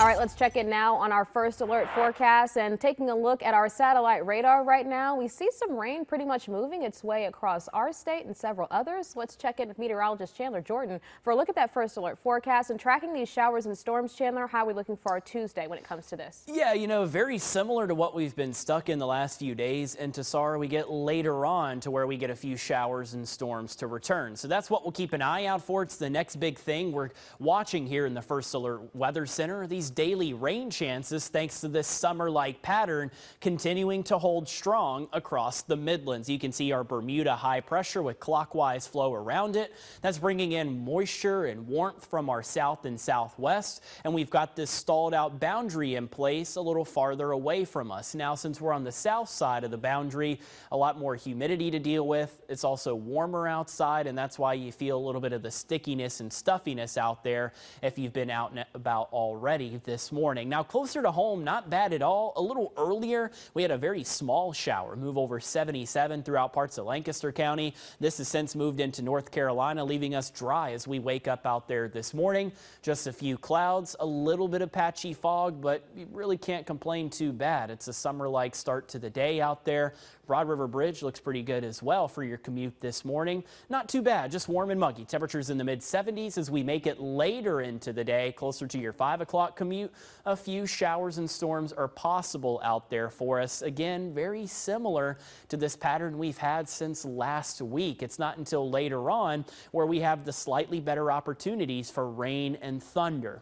All right, let's check in now on our first alert forecast and taking a look at our satellite radar right now. We see some rain pretty much moving its way across our state and several others. Let's check in with meteorologist Chandler Jordan for a look at that first alert forecast and tracking these showers and storms. Chandler, how are we looking for our Tuesday when it comes to this? Yeah, very similar to what we've been stuck in the last few days. And to SAR, we get later on to where we get a few showers and storms to return. So that's what we'll keep an eye out for. It's the next big thing we're watching here in the First Alert Weather Center. These daily rain chances, thanks to this summer-like pattern, continuing to hold strong across the Midlands. You can see our Bermuda high pressure with clockwise flow around it. That's bringing in moisture and warmth from our south and southwest. And we've got this stalled out boundary in place a little farther away from us. Now, since we're on the south side of the boundary, a lot more humidity to deal with. It's also warmer outside, and that's why you feel a little bit of the stickiness and stuffiness out there if you've been out and about already this morning. Now, closer to home, not bad at all. A little earlier, we had a very small shower move over 77 throughout parts of Lancaster County. This has since moved into North Carolina, leaving us dry as we wake up out there this morning. Just a few clouds, a little bit of patchy fog, but you really can't complain too bad. It's a summer-like start to the day out there. Broad River Bridge looks pretty good as well for your commute this morning. Not too bad, just warm and muggy. Temperatures in the mid-70s as we make it later into the day, closer to your 5 o'clock commute. A few showers and storms are possible out there for us. Again, very similar to this pattern we've had since last week. It's not until later on where we have the slightly better opportunities for rain and thunder.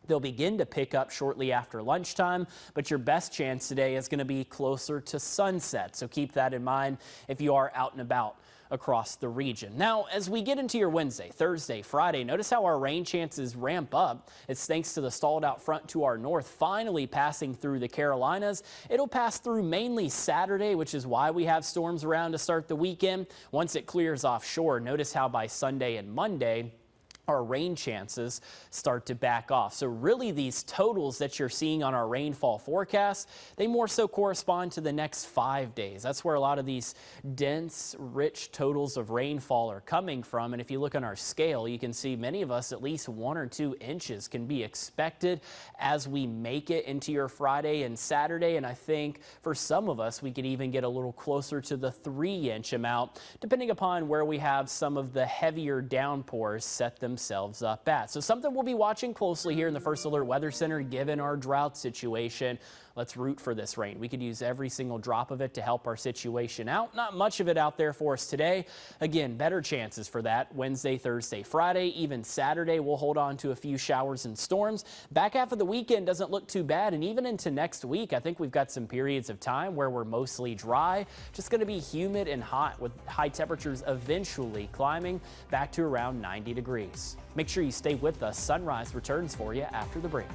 They'll begin to pick up shortly after lunchtime, but your best chance today is going to be closer to sunset. So keep that in mind if you are out and about across the region. Now, as we get into your Wednesday, Thursday, Friday, notice how our rain chances ramp up. It's thanks to the stalled out front to our north finally passing through the Carolinas. It'll pass through mainly Saturday, which is why we have storms around to start the weekend. Once it clears offshore, notice how by Sunday and Monday, our rain chances start to back off. So really these totals that you're seeing on our rainfall forecast, they more so correspond to the next 5 days. That's where a lot of these dense, rich totals of rainfall are coming from. And if you look on our scale, you can see many of us at least 1 or 2 inches can be expected as we make it into your Friday and Saturday. And I think for some of us, we could even get a little closer to the 3-inch amount, depending upon where we have some of the heavier downpours set themselves up at. So something we'll be watching closely here in the First Alert Weather Center, given our drought situation. Let's root for this rain. We could use every single drop of it to help our situation out. Not much of it out there for us today. Again, better chances for that Wednesday, Thursday, Friday, even Saturday. We'll hold on to a few showers and storms. Back half of the weekend doesn't look too bad. And even into next week, I think we've got some periods of time where we're mostly dry. Just going to be humid and hot with high temperatures eventually climbing back to around 90 degrees. Make sure you stay with us. Sunrise returns for you after the break.